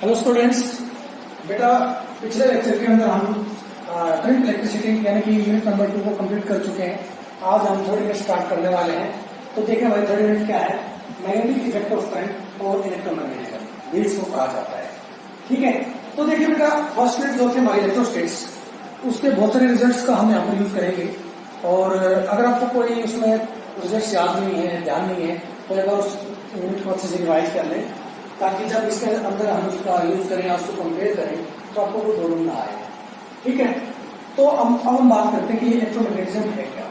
Hello students, बेटा पिछले lecture के अंदर हम करंट इलेक्ट्रिसिटी यानी कि यूनिट नंबर 2 को कंप्लीट कर चुके हैं। आज हम थर्ड यूनिट स्टार्ट करने वाले हैं। तो देखें हमारी थर्ड यूनिट क्या है, मैग्नेटिक इफेक्ट ऑफ करंट और इलेक्ट्रोमैग्नेटिज्म, ये इसको कहा जाता है। ठीक है, तो देखिए बेटा फर्स्ट यूनिट जो थे हमारी इलेक्ट्रोस्टैटिक्स, उसके बहुत सारे रिजल्ट्स का हम यहाँ पर यूज करेंगे। और अगर आपको कोई उसमें रिजल्ट्स याद नहीं है, ध्यान नहीं है, तो एक बार उस यूनिट को अच्छे से रिवाइज कर लें, ताकि जब इसके अंदर हम उसका यूज करें या उसको कंपेयर करें तो आपको कोई प्रॉब्लम ना आए। ठीक है, तो अब हम बात करते हैं कि इलेक्ट्रोमैग्नेटिज्म है क्या।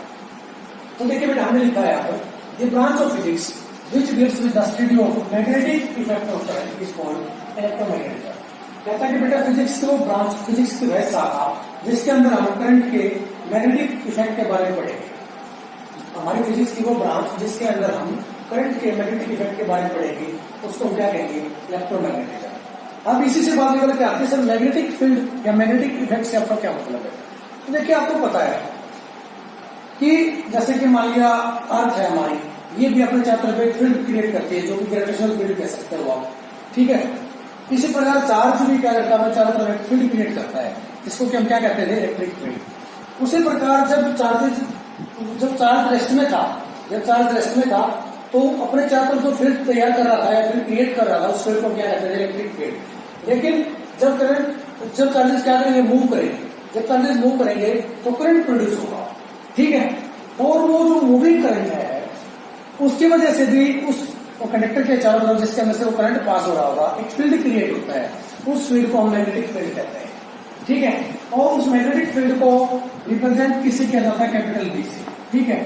तो देखिए बेटा हमने लिखा है यहाँ पर, the branch of physics which deals with the study of magnetic effect of current is called electromagnetism. कहता है कि बेटा फिजिक्स की वो ब्रांच, फिजिक्स की वह शाखा जिसके अंदर हम करंट के मैग्नेटिक इफेक्ट के बारे में पढ़ेंगे। हमारी फिजिक्स की वो ब्रांच जिसके अंदर हम करंट के मैग्नेटिक इफेक्ट के बारे में पढ़ेंगे, उसको हम क्या कहेंगे, इलेक्ट्रोमैग्नेटिज्म। अब इसी से बात निकल के आती है सर मैग्नेटिक फील्ड या मैग्नेटिक इफेक्ट से आपका क्या मतलब है। तो देखिए आपको पता है कि जैसे कि मान लिया अर्थ है हमारी, ये भी अपने चारों तरफ एक फील्ड क्रिएट करती है जो कि ग्रेविटेशनल फील्ड कह सकते हो आप। ठीक है, इसी प्रकार चार्ज भी क्या करता है, चारों तरफ एक फील्ड क्रिएट करता है, जिसको कि हम क्या कहते थे, इलेक्ट्रिक फील्ड। उसी प्रकार जब चार्ज रेस्ट में था तो अपने चारों तरफ जो फील्ड तैयार कर रहा था या फील्ड क्रिएट कर रहा था, उस फील्ड को क्या कहते हैं, इलेक्ट्रिक फील्ड। लेकिन जब चार्जेस क्या करेंगे, मूव करेंगे, जब चार्जेस मूव करेंगे तो करंट प्रोड्यूस होगा। ठीक है, और वो जो मूविंग करंट है उसकी वजह से भी उस कंडक्टर के चारों तरफ जिसके अंदर से वो करंट पास हो रहा होगा, एक फील्ड क्रिएट होता है, उस फील्ड को हम मैग्नेटिक फील्ड कहते हैं। ठीक है, और उस मैग्नेटिक फील्ड को रिप्रेजेंट किससे किया जाता है, कैपिटल बी से। ठीक है,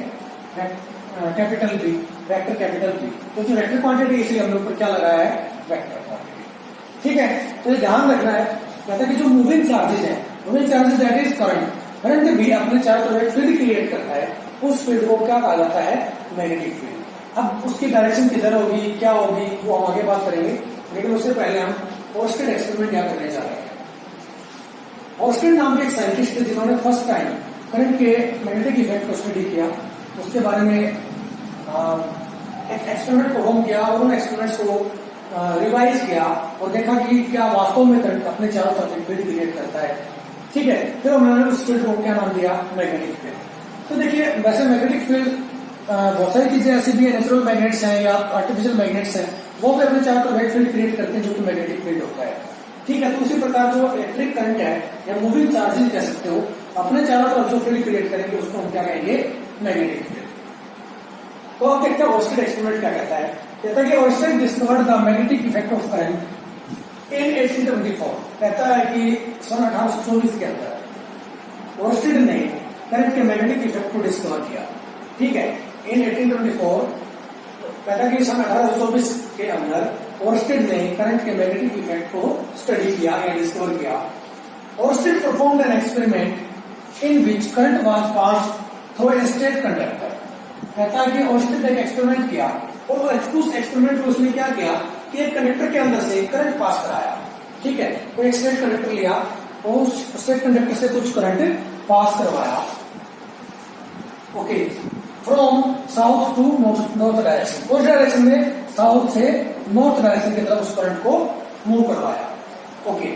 capital B, vector capital B, तो जो वेक्टर क्वांटिटी इसलिए हमने ऊपर क्या लगाया है, वेक्टर क्वांटिटी। ठीक है, तो ये ध्यान रखना है, कहता है कि जो मूविंग चार्जेस है, moving charges that is current, current भी अपने चारों तरफ एक फील्ड क्रिएट करता है, उस फील्ड को क्या कहा जाता है, मैग्नेटिक फील्ड। अब उसकी डायरेक्शन किधर होगी, क्या होगी, वो हम आगे बात करेंगे, लेकिन उससे पहले हम ओर्स्टेड एक्सपेरिमेंट क्या करने जा रहे हैं। ओर्स्टेड नाम के एक साइंटिस्ट थे जिन्होंने फर्स्ट टाइम करंट के मैग्नेटिक इफेक्ट को स्टडी किया, उसके बारे में एक एक्सपेरिमेंट परफॉर्म किया और उन एक्सपेरिमेंट्स को रिवाइज किया और देखा कि क्या वास्तव में करंट अपने चारों तरफ फील्ड क्रिएट करता है। ठीक है, फिर उन्होंने उस फील्ड को क्या नाम दिया, मैग्नेटिक फील्ड। तो देखिए वैसे मैग्नेटिक फील्ड बहुत सारी चीजें ऐसी भी है, नेचुरल मैग्नेट्स हैं या आर्टिफिशियल मैग्नेट्स हैं, वो भी अपने चारों तरफ फील्ड क्रिएट करते हैं जो कि मैग्नेटिक फील्ड होता है। ठीक है, तो उसी प्रकार जो इलेक्ट्रिक करंट है या मूविंग चार्जेस कह सकते हो, अपने चारों तरफ जो फील्ड क्रिएट करेंगे उसको हम क्या कहेंगे, मैग्नेटिक फील्ड। तो आप देखते हैं ओर्स्टेड एक्सपेरिमेंट क्या कहता है, कहता है कि Oersted discovered the magnetic effect of current in 1824। कहता है कि सन 1824 के अंदर ओर्स्टेड ने करंट के मैग्नेटिक इफेक्ट को डिस्कवर किया। ठीक है, इन 1824 कहता है कि सन 1824 के अंदर ओर्स्टेड ने करंट के मैग्नेटिक इफेक्ट को स्टडी किया या डिस्कवर किया। Oersted performed an experiment in which current was passed through a straight conductor. कहता है कि ओर्स्टेड ने एक एक्सपेरिमेंट किया और उस एक्सपेरिमेंट में उसने क्या किया कि एक कंडक्टर के अंदर से करंट पास कराया। ठीक है, तो एक स्ट्रेट कंडक्टर लिया और उस स्ट्रेट कंडक्टर से कुछ करंट पास करवाया। Okay, from south to north direction, उस डायरेक्शन में साउथ से नॉर्थ डायरेक्शन की तरफ उस करंट को मूव करवाया। Okay,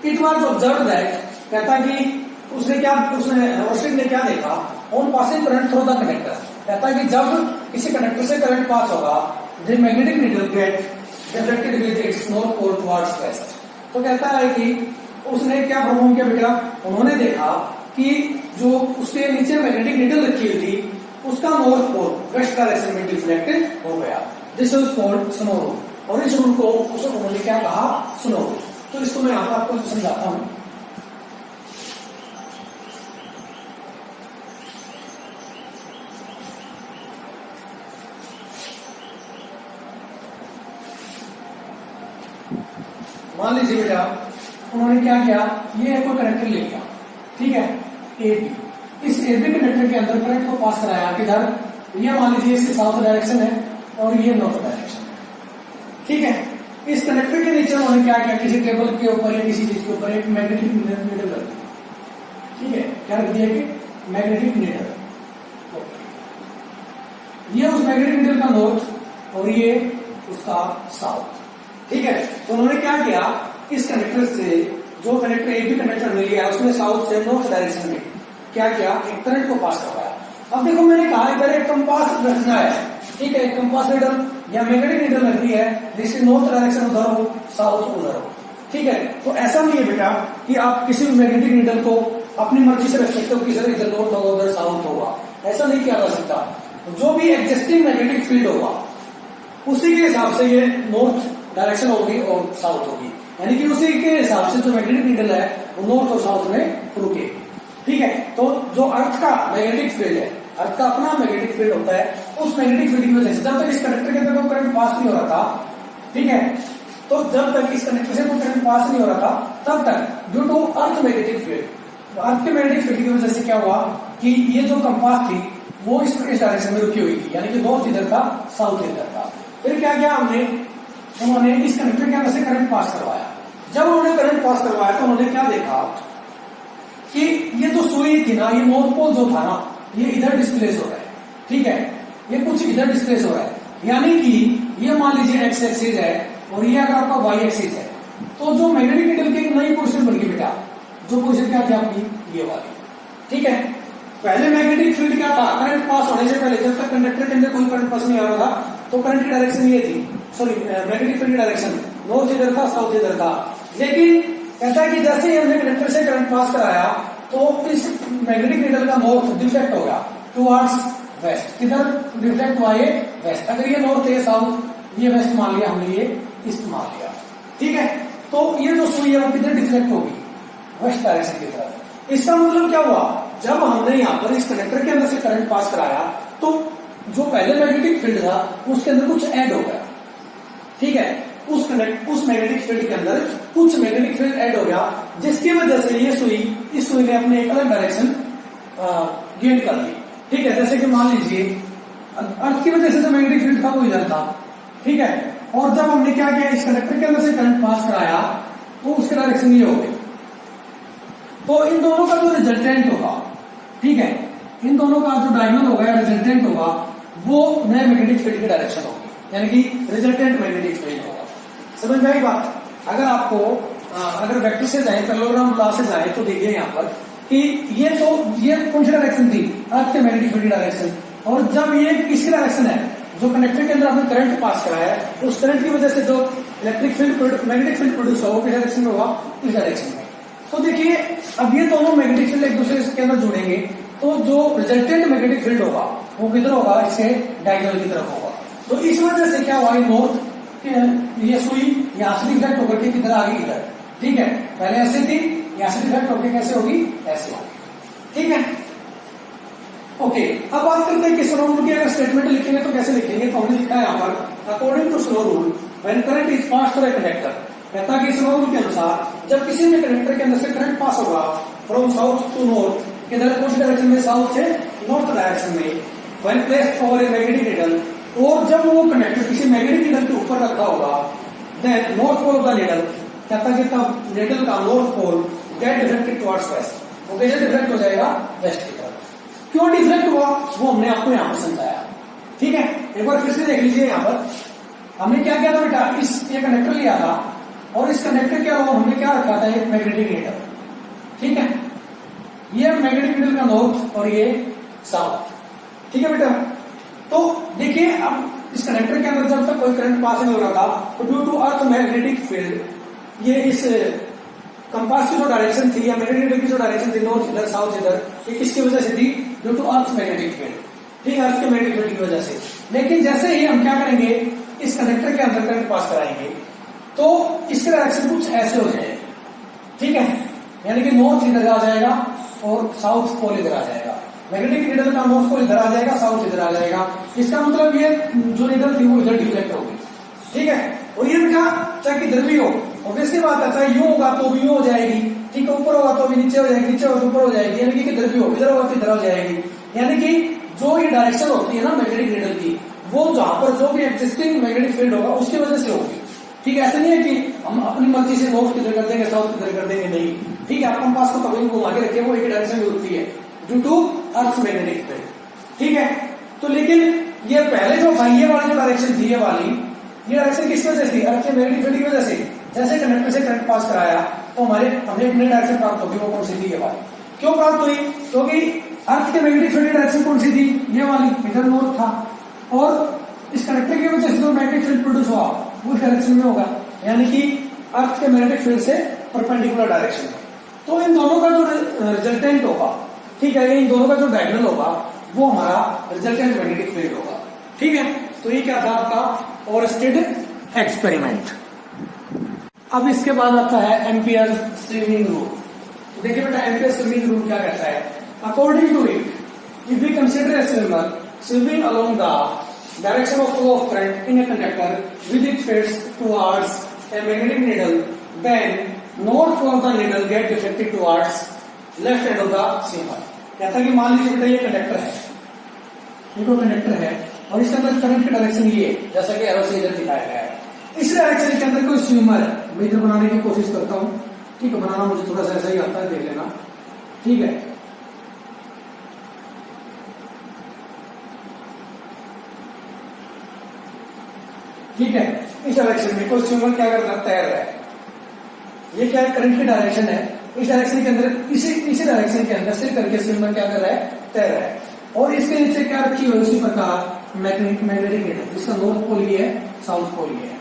it was observe that, कहता कि ओर्स्टेड ने क्या देखा, on passing current through the conductor. कहता है कि जब किसी कंडक्टर से करंट पास होगा, the magnetic needle get deflected with its north pole towards west. तो कहता है कि उसने क्या परफॉर्म किया बेटा, उन्होंने देखा कि जो उसके नीचे मैग्नेटिक नीडल रखी हुई थी उसका नॉर्थ पोल वेस्ट डायरेक्शन में डिफ्लेक्टेड हो गया। This is called snow rule, और इस रूल को उन्होंने क्या कहा, स्नो रूल। तो इसको मैं यहाँ पर आपको समझाता हूं। मान लीजिए बेटा उन्होंने क्या किया, ये कोई कंडक्टर ले लिया, ठीक है, ए बी। इस ए बी कंडक्टर के अंदर करंट को पास कराया किधर, ये मान लीजिए इसकी साउथ डायरेक्शन है और ये नॉर्थ डायरेक्शन है। ठीक है, इस कंडक्टर के नीचे उन्होंने क्या किया, किसी टेबल के ऊपर या किसी चीज के ऊपर एक मैग्नेटिक नीडल रख दिया। ठीक है, क्या रख दिया कि मैग्नेटिक नीडल। ये उस मैग्नेटिक नीडल का नॉर्थ और ये उसका साउथ। ठीक है, तो उन्होंने क्या किया, इस कनेक्टर से जो कनेक्टर एक भी कनेक्टर मिल गया उसमें साउथ से नॉर्थ डायरेक्शन में क्या किया, एक करंट को पास करवाया। अब देखो मैंने कहा इधर एक कंपास रखना है, ठीक है, एक कंपास नीडल या मैग्नेटिक नीडल रखनी है जिसकी नॉर्थ डायरेक्शन उधर हो, साउथ उधर हो। ठीक है, तो ऐसा नहीं है बेटा कि आप किसी भी मैग्नेटिक नीडल को अपनी मर्जी से रख सकते हो कि सर इधर नॉर्थ होगा उधर साउथ होगा, ऐसा नहीं किया जा सकता। जो भी एग्जिस्टिंग मैग्नेटिक फील्ड होगा उसी के हिसाब से ये नॉर्थ डायरेक्शन होगी और साउथ होगी, यानी कि उसी के हिसाब से जो मैग्नेटिक नीडल है वो नॉर्थ और साउथ में रुकेगी। ठीक है, तो जो अर्थ का मैग्नेटिक फील्ड है, अर्थ का अपना मैग्नेटिक फील्ड होता है, उस मैग्नेटिक फील्ड की वजह से जब तक इस कनेक्टर के अंदर कोई करंट पास नहीं हो रहा था, ठीक है, तो जब तक इस कनेक्टर से कोई करंट पास नहीं हो रहा था तब तक due to earth magnetic field, earth के मैग्नेटिक फील्ड की वजह से क्या हुआ कि ये जो कंपास थी वो इस डायरेक्शन में रुकी हुई थी, यानी कि नॉर्थ इधर था साउथ इधर था। फिर क्या किया उन्होंने इस कनेक्टर के अंदर से करंट पास करवाया। जब उन्होंने करंट पास करवाया तो उन्होंने क्या देखा कि ये जो सुई थी ना, ये नॉर्थ पोल जो था ना, ये इधर डिस्प्लेस हो रहा है। ठीक है, ये कुछ इधर डिस्प्लेस हो रहा है, यानी कि ये मान लीजिए एक्स एक्सिस है और ये अगर आपका वाई एक्सिस है, तो जो मैग्नेटिक नीडल की एक नई पोजीशन बन गई बेटा, जो पोजीशन क्या थी आपकी, ये वाली। ठीक है, पहले मैग्नेटिक फील्ड क्या था, करंट पास होने से पहले जब तक कंडक्टर के अंदर कोई करंट पास नहीं आ रहा था तो करंट की डायरेक्शन ये थी, सॉरी मैग्नेटिक फील्ड की डायरेक्शन नॉर्थ इधर था साउथ इधर था। लेकिन कहता है कि जैसे ही हमने कंडक्टर से करंट पास कराया तो इस मैग्नेटिक नीडल का नॉर्थ डिफ्लेक्ट हो गया टुवर्ड्स वेस्ट। किधर डिफ्लेक्ट हुआ, ये वेस्ट। अगर ये नॉर्थ है साउथ, ये वेस्ट मान लिया हमने, ये ईस्ट मान लिया। ठीक है, तो ये जो सुई है वो किधर डिफ्लेक्ट होगी, वेस्ट डायरेक्शन की तरफ। इसका मतलब क्या हुआ, जब हमने यहाँ पर इस कनेक्टर के अंदर से करंट पास कराया तो जो पहले मैग्नेटिक फील्ड था उसके अंदर कुछ ऐड हो गया। ठीक है, उस मैग्नेटिक फील्ड के अंदर कुछ मैग्नेटिक फील्ड ऐड हो गया, जिसकी वजह से ये सुई, इस सुई ने अपने एक अलग डायरेक्शन गेन कर ली। ठीक है, जैसे कि मान लीजिए अर्थ की वजह से जो मैग्नेटिक फील्ड था वो इधर था। ठीक है, और जब हमने क्या किया, इस कनेक्टर के अंदर से करंट पास कराया तो उसके डायरेक्शन ये हो गई। तो इन दोनों का जो रिजल्टेंट होगा, ठीक है, इन दोनों का जो डायगोनल होगा या रिजल्टेंट होगा वो नए मैग्नेटिक फील्ड की डायरेक्शन होगी, यानी कि रिजल्टेंट मैग्नेटिक फील्ड होगा। समझ में आई बात। अगर आपको अगर वेक्टर से जाए, पैरेललोग्राम लॉ से जाए तो देखिए यहाँ पर कि ये कौन सी डायरेक्शन थी, अर्थ के मैग्नेटिक फील्ड की डायरेक्शन, और जब ये किसकी डायरेक्शन है, जो कनेक्टर के अंदर आपने करंट पास कराया है उस करंट की वजह से जो electric field magnetic field produce होगा किस डायरेक्शन में होगा, इस डायरेक्शन में। तो देखिए अब ये दोनों मैग्नेटिक फील्ड एक दूसरे के अंदर जुड़ेंगे तो जो रिजल्टेंट मैग्नेटिक फील्ड होगा वो किधर होगा, इसके डायगोनल की तरफ होगा। तो इस वजह से क्या हुआ, नॉर्थ ये सुई यहां से डिफ्लेक्ट होकर के किधर आ गई, इधर। ठीक है, पहले ऐसे थी, यहां से डिफ्लेक्ट होकर कैसे होगी, ऐसे होगी। ठीक है, ओके। अब बात करते हैं कि स्नो रूल की अगर स्टेटमेंट लिखेंगे तो कैसे लिखेंगे। तो हमने लिखा है यहाँ पर, according to snow rule when current is pass through a conductor, कहता है कि स्नो रूल के अनुसार जब किसी भी कंडक्टर के अंदर से करंट पास होगा फ्रॉम साउथ टू नॉर्थ, किधर कौन सी डायरेक्शन में, साउथ से नॉर्थ डायरेक्शन में, when placed over a magnetic needle, और जब वो कनेक्टर किसी मैग्नेटिक नीडल के ऊपर रखा होगा, then north pole of the needle, कहता है कि तब नीडल का north pole get deflected towards west, वो कैसे डिफ्लेक्ट हो जाएगा, वेस्ट की तरफ। क्यों डिफ्लेक्ट हुआ वो हमने आपको यहाँ पर समझाया। ठीक है, एक बार फिर से देख लीजिए। यहाँ पर हमने क्या किया था बेटा, ये कनेक्टर लिया था और इस कनेक्टर के अलावा हमने क्या रखा था, एक मैग्नेटिक नीडल। ठीक है, ये मैग्नेटिक नीडल का नॉर्थ और ये साउथ। ठीक है बेटा, तो देखिए अब इस कनेक्टर के अंदर जब तक कोई करंट पास नहीं हो रहा था तो due to earth magnetic field, ये इस कंपास की जो डायरेक्शन थी या मैग्नेटिक नीडल की जो डायरेक्शन थी, नॉर्थ इधर साउथ इधर, ये किसकी वजह से थी, due to earth magnetic field. ठीक है, अर्थ के मैग्नेटिक फील्ड की वजह से। लेकिन जैसे ही हम क्या करेंगे, इस कनेक्टर के अंदर करंट पास कराएंगे तो इसके डायरेक्शन कुछ ऐसे हो जाएगा। ठीक है, यानी कि नॉर्थ इधर आ जाएगा और साउथ पोल इधर आ जाएगा, मैग्नेटिक नीडल का नॉर्थ पोल इधर आ जाएगा, साउथ इधर आ जाएगा। इसका मतलब ये जो नीडल थी वो इधर डिफ्लेक्ट होगी। ठीक है, और ये बेटा चाहे किधर भी हो, ऑब्वियसली बात है, चाहे यूं होगा तो भी यूं हो जाएगी, ठीक है, ऊपर होगा तो भी नीचे हो जाएगी, नीचे होगा तो ऊपर हो जाएगी, यानी कि किधर भी हो, इधर होगा तो इधर हो जाएगी। यानी कि जो ये डायरेक्शन होती है ना मैग्नेटिक नीडल की, वो जहां पर जो भी एग्जिस्टिंग मैग्नेटिक फील्ड होगा उसकी वजह से होगी। ठीक है, ऐसा नहीं है कि हम अपनी मर्जी से नॉर्थ किधर कर देंगे, साउथ किधर कर देंगे, नहीं। ठीक है, आप कंपास को कभी घुमा के रखिए, वो एक डायरेक्शन में होती है due to earth magnetic field. ठीक है, तो लेकिन ये पहले जो ये वाली जो डायरेक्शन थी, ये वाली ये डायरेक्शन किस वजह से, अर्थ के मैग्नेटिक फील्ड की वजह से। जैसे कंडक्टर से करंट पास कराया तो हमें एक नई डायरेक्शन प्राप्त होगी, वो कौन सी थी, ये वाली। क्यों प्राप्त हुई, क्योंकि अर्थ के मैग्नेटिक फील्ड की डायरेक्शन कौन सी थी, ये वाली, इधर नॉर्थ था, और इस कंडक्टर की वजह से जो मैग्नेटिक फील्ड प्रोड्यूस हुआ वो इस डायरेक्शन में होगा, यानी कि अर्थ के मैग्नेटिक फील्ड से परपेंडिकुलर डायरेक्शन में। तो इन दोनों का जो रिजल्टेंट होगा, ठीक है, इन दोनों का जो डायगोनल होगा वो हमारा रिजल्टेंट मैग्नेटिक फील्ड होगा, ठीक है। तो ये क्या था आपका ओरस्टेड एक्सपेरिमेंट। अब इसके बाद आता है एम्पियर स्विमिंग रूल। तो देखिए बेटा, एम्पियर स्विमिंग रूल क्या कहता है, according to it, if we consider a swimmer swimming along the direction of flow of current in a conductor with it faces towards a magnetic needle, then north pole of the needle get deflected towards left end of the swimmer। कहता है कि मान लीजिए बेटा ये conductor है, ये तो कंडक्टर है और इसके अंदर करंट की डायरेक्शन ये है, जैसा कि एरो से इधर दिखाया गया है। इस डायरेक्शन के अंदर कोई स्विमर है, मैं इधर बनाने की कोशिश करता हूँ, ठीक है, बनाना मुझे थोड़ा सा ऐसा ही आता है, देख लेना, ठीक है। ठीक है, इस डायरेक्शन में कोई स्विमर क्या कर रहा है, तैर रहा है। ये क्या है, करंट की डायरेक्शन है, इस डायरेक्शन के अंदर इसी डायरेक्शन के अंदर सिर करके स्विमर क्या कर रहा है, तैर रहा है। और इसके नीचे क्या रखी हुई, उसी प्रकार मैग्नेटिक नीडल, जिसका नॉर्थ पोल ये है, साउथ पोल ये है,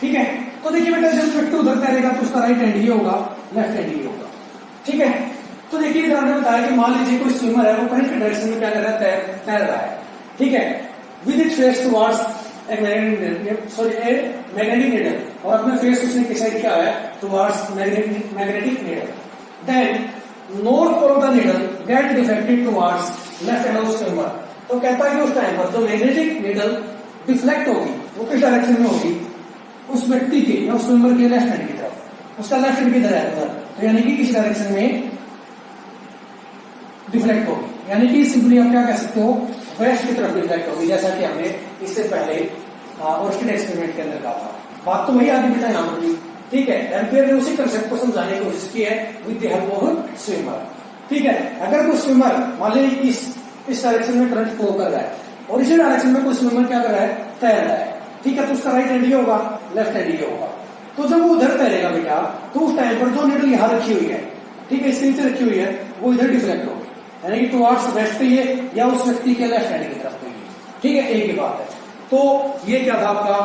ठीक है। तो देखिए बेटा, जब व्यक्ति उधर तैरेगा तो उसका राइट हैंड ये होगा, लेफ्ट हैंड ये होगा, ठीक है। तो देखिए इधर हमने बताया कि मान लीजिए कोई स्विमर है, वो करंट की डायरेक्शन में क्या कर रहा है, तैर रहा है, ठीक है, with it face towards magnetic needle, और अपने फेस उसने किस साइड किया है, towards magnetic needle. Then north pole of the needle get deflected towards left hand of swimmer. तो कहता है कि उस टाइम पर जो मैग्नेटिक नीडल डिफ्लेक्ट होगी वो किस डायरेक्शन में होगी, उस व्यक्ति के या उस स्विमर के लेफ्ट हैंड की तरफ, उसका लेफ्ट हैंड किधर है, उधर, तो यानी कि इस डायरेक्शन में डिफ्लेक्ट होगी, यानी कि सिंपली आप क्या कह सकते हो, वेस्ट की तरफ डिफ्लेक्ट होगी, जैसा कि हमने इससे पहले ओरस्टेड एक्सपेरिमेंट के अंदर कहा था। बात तो वही आगे बेटा यहाँ पर, ठीक है। एम्पियर ने उसी कंसेप्ट को समझाने की कोशिश की है with the help of swimmer, ठीक है। अगर कोई स्विमर मान लीजिए इस डायरेक्शन में करंट फ्लो कर रहा है और इसी डायरेक्शन में कोई स्विमर क्या कर रहा है, तैर रहा है, ठीक है, तो उसका राइट हैंड ये होगा, लेफ्ट हैंड ये होगा। तो जब वो उधर तैरेगा बेटा, तो उस टाइम पर जो नीडल यहाँ रखी हुई है, ठीक है, इसके नीचे रखी हुई है, वो इधर डिफ्लेक्ट होगी, यानी कि टुवर्ड्स वेस्ट पे ये या उस व्यक्ति के लेफ्ट हैंड की तरफ पे, ठीक है, एक ही बात है। तो ये क्या था आपका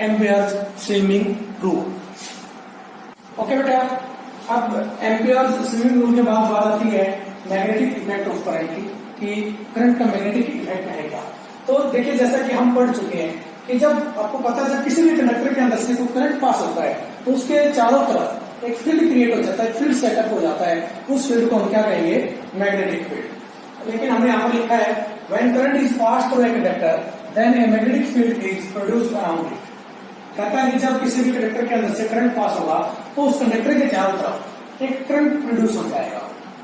एम्पियर्स स्विमिंग रूल, ओके बेटा। अब एम्पियर्स स्विमिंग रूल के बाद बात आती है मैग्नेटिक इफेक्ट ऑफ करंट की, कि करंट का मैग्नेटिक इफेक्ट है क्या। तो देखिए, जैसा कि हम पढ़ चुके हैं कि जब आपको पता है, जब किसी भी कंडक्टर के अंदर से कोई करंट पास होता है तो उसके चारों तरफ एक फील्ड क्रिएट हो जाता है, फील्ड सेटअप हो जाता है, उस फील्ड को हम क्या कहेंगे, मैग्नेटिक फील्ड। लेकिन हमने यहाँ पर लिखा है when current is pass through a conductor then a magnetic field is produced around it. कहता है कि जब किसी भी कंडक्टर के अंदर से करंट पास होगा तो उस कंडक्टर के चारों तरफ एक करंट प्रोड्यूस हो जाएगा,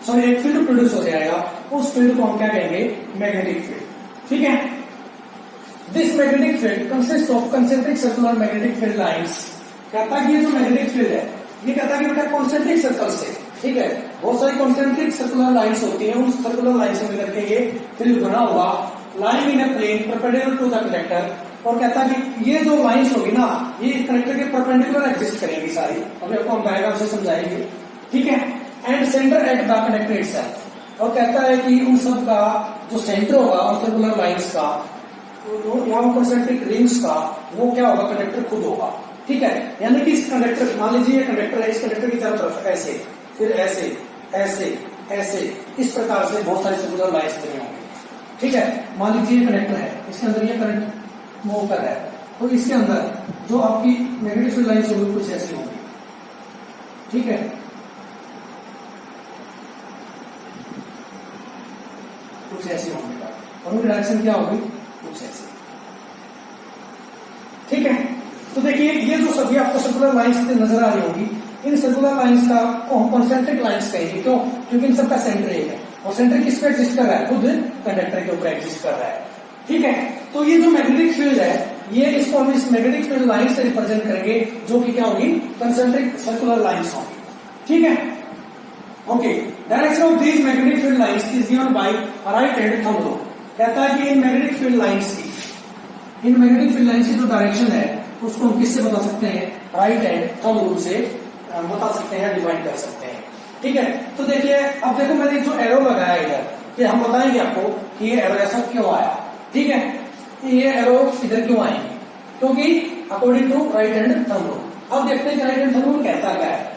सॉरी एक फील्ड प्रोड्यूस हो जाएगा, उस फील्ड को हम क्या कहेंगे, मैग्नेटिक फील्ड, ठीक है। This magnetic field consist of concentric circular magnetic field lines. कहता है कि ये जो मैग्नेटिक फील्ड है, ये कहता है कि बेटा कॉन्सेंट्रिक सर्कल से, ठीक है, बहुत सारी कॉन्सेंट्रिक सर्कुलर लाइंस होती हैं, उन सर्कुलर लाइन से मिलकर के ये फील्ड बना हुआ, line in a plane perpendicular to the conductor. और कहता है कि ये जो लाइंस होगी ना, ये कंडक्टर के परपेंडिकुलर एग्जिस्ट करेंगी सारी, अभी आपको हम डायग्राम से समझाएंगे, ठीक है। And centre at the conductor itself, और कहता है कि उन सब का जो सेंटर होगा उन सर्कुलर लाइंस का, यहाँ कॉन्सेंट्रिक रिंग्स का, वो क्या होगा, कंडक्टर खुद होगा, ठीक है। यानी कि इस कंडक्टर, मान लीजिए ये कंडक्टर है, इस कंडक्टर की चारों तरफ ऐसे, फिर ऐसे ऐसे ऐसे, इस प्रकार से बहुत सारे सर्कुलर लाइंस बने होंगे, ठीक है। मान लीजिए ये कंडक्टर है, इसके अंदर ये करंट मूव कर रहा है, तो इसके अंदर जो आपकी मैग्नेटिक फील्ड लाइंस होगी कुछ ऐसी होंगी, ठीक है, कुछ ऐसी होंगी, और उनकी डायरेक्शन क्या होगी, कुछ ऐसी, ठीक है। तो देखिए, ये जो सभी आपको सर्कुलर लाइंस नजर आ रही होगी, इन सर्कुलर लाइंस का को हम कॉन्सेंट्रिक लाइंस कहेंगे, क्यों, क्योंकि इन सबका सेंटर एक है, और सेंटर किस पे एग्जिस्ट कर रहा है, खुद कंडक्टर के ऊपर एग्जिस्ट कर रहा है, ठीक है। तो ये जो मैग्नेटिक फील्ड है, ये इसको हम इस मैग्नेटिक फील्ड लाइन से रिप्रेजेंट करेंगे, जो कि क्या होगी, कंसेंट्रिक सर्कुलर लाइंस होंगी, ठीक है, okay. Direction of these magnetic field lines is given by right hand thumb rule. कहता है कि इन मैग्नेटिक फील्ड लाइंस की जो डायरेक्शन है उसको हम किससे बता सकते हैं, राइट हैंड थंब रूल से बता सकते हैं, डिफाइन कर सकते हैं। ठीक है, तो देखिए अब देखो मैंने जो एरो लगाया इधर, कि हम बताएंगे आपको कि ये एरो ऐसा क्यों आया। ठीक है, ये एरो इधर क्यों आएंगे, क्योंकि according to right hand thumb rule. अब देखते हैं कि राइट हैंड थंब रूल कहता क्या है।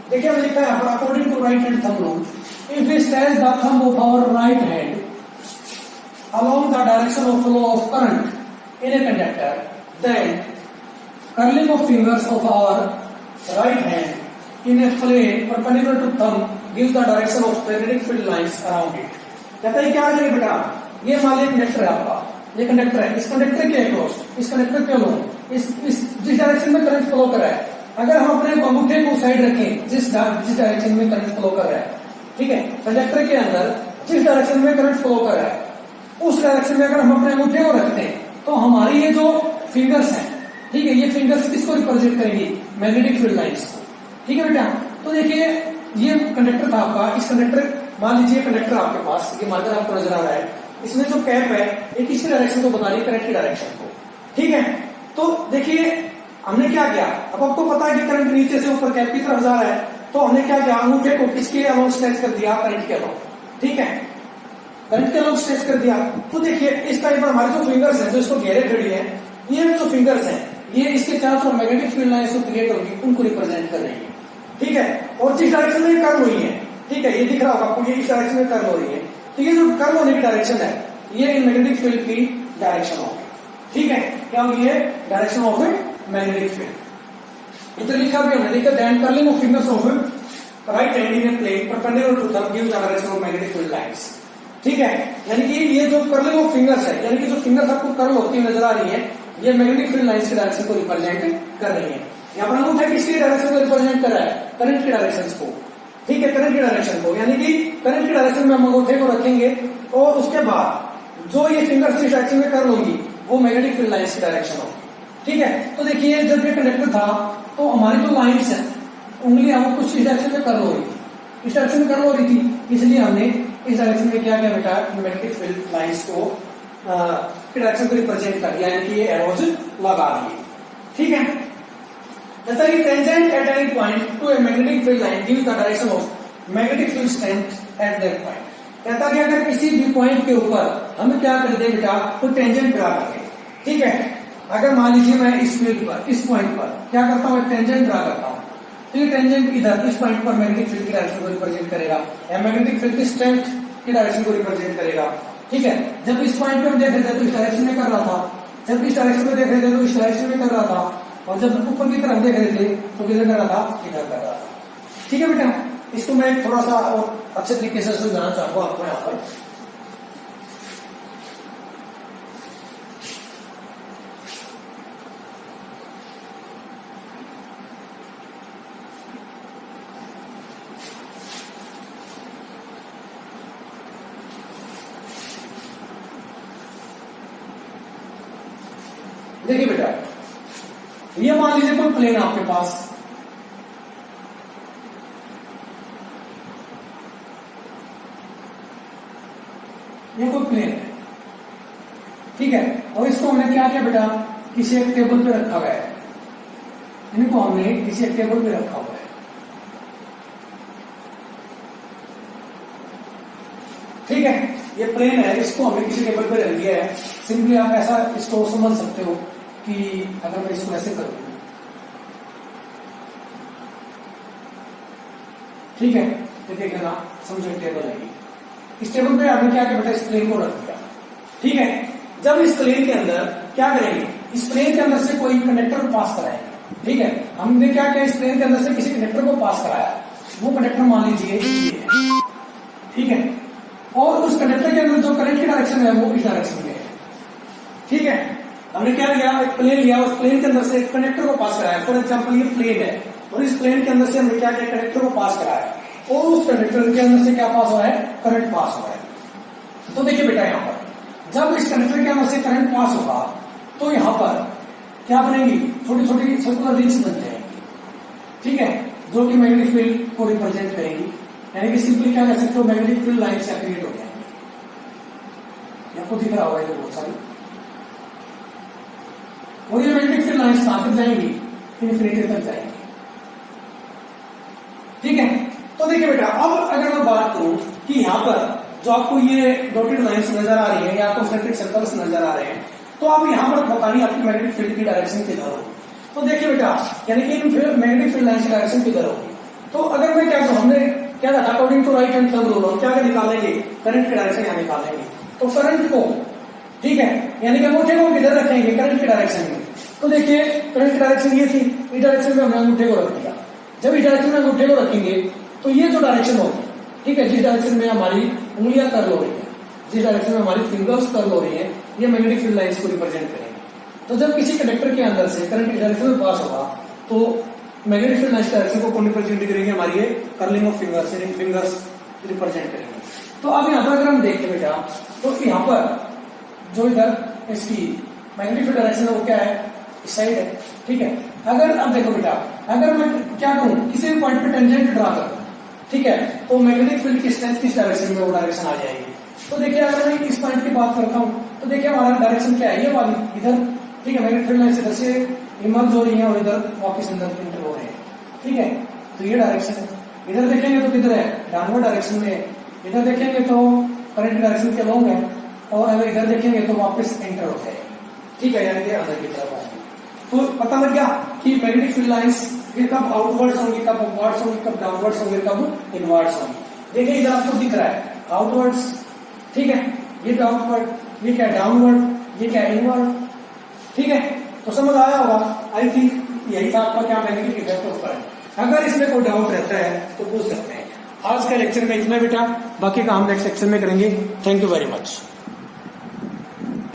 देखिए मैंने लिखा है according to right hand thumb rule, if we stretch the thumb of our right hand along the direction of flow of current in a conductor, then curling of fingers of our right hand in a plane perpendicular to thumb gives the direction of magnetic field lines around it. कहता है क्या आ जाएगा बेटा, ये मान लीजिए conductor है आपका, ये कंडक्टर है, इस कंडक्टर के अक्रॉस, इस कंडक्टर के अलोंग इस जिस डायरेक्शन में करंट फ्लो कर रहा है, अगर हम अपने अंगूठे को साइड रखें जिस डायरेक्शन में करंट फ्लो कर रहा है, ठीक है, कंडक्टर के अंदर जिस डायरेक्शन में करंट फ्लो कर रहा है उस डायरेक्शन में अगर हम अपने अंगूठे को रखते हैं तो हमारी ये जो फिंगर्स हैं, ठीक है, ये फिंगर्स किसको रिप्रेजेंट करेंगी, मैग्नेटिक फील्ड लाइंस को। ठीक है बेटा, तो देखिए ये कंडक्टर था आपका, इस कंडक्टर मान लीजिए कंडक्टर आपके पास, ये मार्कर आपको नजर आ रहा है, इसमें जो कैप है ये किसकी डायरेक्शन को बता रही है, करंट की डायरेक्शन को। ठीक है, तो देखिए हमने क्या किया, अब आपको पता है कि करंट नीचे से ऊपर कैप की तरफ जा रहा है, तो हमने क्या किया, अंगूठे को किसके अलोंग स्ट्रेच कर दिया, करंट के अलोंग। ठीक है, करंट के अलोंग स्ट्रेच कर दिया, तो देखिए इस टाइप पर हमारे जो फिंगर्स हैं जो इसको घेरे खड़ी है, ये जो फिंगर्स हैं ये इसके चारों तरफ मैग्नेटिक फील्ड लाइंस को क्रिएट होगी, उनको रिप्रेजेंट कर रही है। ठीक है, और जिस डायरेक्शन में कर्व हुई है, ठीक है, ये दिख रहा होगा आपको, ये इस डायरेक्शन में कर्व हो रही है, तो ये जो कर्व होने की डायरेक्शन है ये इन मैग्नेटिक फील्ड की डायरेक्शन होगी। ठीक है, क्या होगी, ये डायरेक्शन ऑफ मैग्नेटिक फील्ड। इधर लिखा भी हमने, देखा then curling of fingers of right hand in a plane perpendicular to thumb gives the direction of magnetic field lines. ठीक है, यानी कि ये जो कर्लिंग ऑफ फिंगर्स है, यानी कि जो फिंगर्स आपको कर्ल होती हुई नजर आ रही है, ये मैग्नेटिक फील्ड लाइंस की डायरेक्शन को रिप्रेजेंट कर रही है। यहाँ पर अंगूठा किसकी डायरेक्शन को रिप्रेजेंट कर रहा है, करंट की डायरेक्शन को। ठीक है, करंट की डायरेक्शन को, यानी कि करंट की डायरेक्शन में हम अंगूठे को रखेंगे और उसके बाद जो ये फिंगर्स जिस डायरेक्शन में कर्ल होंगी वो मैग्नेटिक फील्ड लाइंस की डायरेक्शन होगी। ठीक है, तो देखिए जब ये कंडक्टर था तो हमारी जो लाइंस है उंगली हम कुछ इस डायरेक्शन में कर्ल हो रही थी, इस डायरेक्शन में कर्ल हो रही थी, इसलिए हमने इस डायरेक्शन में क्या किया बेटा, मैग्नेटिक फील्ड लाइंस को डायरेक्शन को रिप्रेजेंट कर दिया, यानी कि ये एरोज लगा दिए। ठीक है, कहता है कि tangent at any point two A magnetic field line gives the direction of magnetic field strength at that point. कहता है कि अगर किसी भी पॉइंट के ऊपर हम क्या कर दे बेटा, तो टेंजेंट ड्रा करें। ठीक है, अगर मान लीजिए मैं इस फील्ड पर, इस पॉइंट पर क्या करता हूं, टेंजेंट ड्रा करता हूं, तो ये टेंजेंट इधर इस पॉइंट पर मैग्नेटिक फील्ड की डायरेक्शन को रिप्रेजेंट करेगा या मैग्नेटिक फील्ड की स्ट्रेंथ की डायरेक्शन को रिप्रेजेंट करेगा। ठीक है, जब इस पॉइंट पे हम देख रहे थे तो इस डायरेक्शन में कर रहा था, जब इस डायरेक्शन में देख रहे थे तो इस डायरेक्शन में कर रहा था, और जब ऊपर की तरफ देख रहे थे तो किधर कर रहा था, इधर कर रहा था। ठीक है बेटा, इसको मैं थोड़ा सा और अच्छे तरीके से समझाना चाहूंगा आपको यहाँ पर। देखिए बेटा, ये मान लीजिए कोई प्लेन आपके पास, ये कोई प्लेन है। ठीक है, और इसको हमने क्या किया बेटा, किसी एक टेबल पे रखा हुआ है, इनको हमने किसी एक टेबल पे रखा हुआ है। ठीक है, ये प्लेन है, इसको हमने किसी टेबल पे रख दिया है। सिंपली आप ऐसा इसको समझ सकते हो कि अगर मैं इसको ऐसे करूं, ठीक है, ये देखना समझो टेबल है, इस टेबल पे आपने क्या किया बेटा, इस प्लेन को रख दिया। ठीक है, जब इस प्लेन के अंदर क्या करेंगे, इस प्लेन के अंदर से कोई कंडक्टर को पास कराएंगे। ठीक है, हमने क्या किया, इस प्लेन के अंदर से किसी कंडक्टर को पास कराया, वो कंडक्टर मान लीजिए ये है। ठीक है, और उस कंडक्टर के अंदर जो करंट की डायरेक्शन है वो इस डायरेक्शन में है। ठीक है, हमने क्या लिया, एक प्लेन लिया, उस प्लेन के अंदर से एक कंडक्टर को पास कराया। फॉर एग्जांपल ये प्लेन है और इस प्लेन के अंदर से हमने क्या किया, कंडक्टर को पास कराया और उस कंडक्टर के अंदर से क्या पास हुआ है, करंट पास हुआ है। तो देखिए बेटा, यहाँ पर जब इस कंडक्टर के अंदर से करंट पास होगा तो यहाँ पर क्या बनेंगी, छोटी छोटी सर्कुलर रिंग्स बन जाएंगी। ठीक है, जो कि मैग्नेटिक फील्ड को रिप्रेजेंट करेंगी, यानी कि सिंपली क्या कह सकते हो, मैग्नेटिक फील्ड लाइन से क्रिएट हो जाएंगे। आपको दिख रहा होगा ये बहुत सारी, और ये मैग्नेटिक फील्ड लाइन्स कहां तक जाएंगी, इन्फिनिटी तक जाएंगी। ठीक है, तो देखिए बेटा अब अगर मैं बात करूं कि यहाँ पर जो आपको ये डॉटेड लाइन्स नजर आ रही है या कॉन्सेंट्रिक सर्कल्स नजर आ रहे हैं, तो आप यहाँ पर बतानी आपकी मैग्नेटिक फील्ड की डायरेक्शन किधर होगी। तो देखिए बेटा यानी कि मैग्नेटिक फील्ड लाइन्स की डायरेक्शन किधर होगी। तो अगर मैं क्या कहूं, हमने क्या था according to right hand thumb rule, हम क्या निकालेंगे, करंट की डायरेक्शन यहाँ निकालेंगे। तो करंट को, ठीक है, यानी कि अंगूठे को किधर रखेंगे, करंट की डायरेक्शन में। तो देखिए करंट की डायरेक्शन ये थी, इस डायरेक्शन में हमने अंगूठे को रख दिया। जब इस डायरेक्शन में अंगूठे को रखेंगे तो ये जो डायरेक्शन होगी, ठीक है, जिस डायरेक्शन में हमारी उंगलियां कर्ल हो रही है, जिस डायरेक्शन में हमारी फिंगर्स कर्ल हो रही है, ये मैग्नेटिक फील्ड लाइंस को रिप्रेजेंट करेंगे। तो जब किसी कंडक्टर के अंदर से करंट की डायरेक्शन में पास होगा तो मैग्नेटिक फील्ड लाइंस डायरेक्शन को कौन रिप्रेजेंट करेंगे, हमारी ये curling of fingers, fingers represent करेंगे। तो अब यहाँ पर अगर हम देखते बेटा, तो यहाँ पर जो इधर इसकी मैग्नेटिक फील्ड डायरेक्शन है वो क्या है, इस साइड है। ठीक है, अगर अब देखो बेटा, अगर मैं क्या करूं, किसी भी पॉइंट पे टेंजेंट ड्रा करूं, ठीक है, तो मैग्नेटिक फील्ड की स्ट्रेंथ किस डायरेक्शन में वो डायरेक्शन आ जाएगी। तो देखिए अगर मैं इस पॉइंट की बात करता हूं तो देखिए हमारा डायरेक्शन क्या है, ये वाली इधर, ठीक है, मैग्नेटिक फील्ड इधर से इमर्ज हो रही है और इधर वापस अंदर एंटर हो रहे हैं। ठीक है, तो ये डायरेक्शन है। इधर देखेंगे तो किधर है, डाउनवर्ड डायरेक्शन में है। इधर देखेंगे तो करंट डायरेक्शन के लॉन्ग है, और अगर इधर देखेंगे तो वापस एंटर हो जाएगी। ठीक है, यानी कि अंदर की तरफ आएगी। तो पता लग गया कि मैग्नेटिक फील्ड लाइंस फिर कब आउटवर्ड्स होंगी, कब अपवर्ड्स होंगी, कब डाउनवर्ड्स होंगे, कब इनवर्ड्स होंगी। देखिए इधर आपको दिख रहा है आउटवर्ड्स, ठीक है, ये क्या आउटवर्ड, ये क्या डाउनवर्ड, ये क्या इनवर्ड। ठीक है, तो समझ आया होगा। आई थिंक यही था आपका क्या मैग्नेटिक इफेक्ट ऑफ करंट। अगर इसमें कोई डाउट रहता है तो पूछ सकते हैं। आज का लेक्चर में इतना बेटा, बाकी का हम नेक्स्ट लेक्चर में करेंगे। Thank you very much.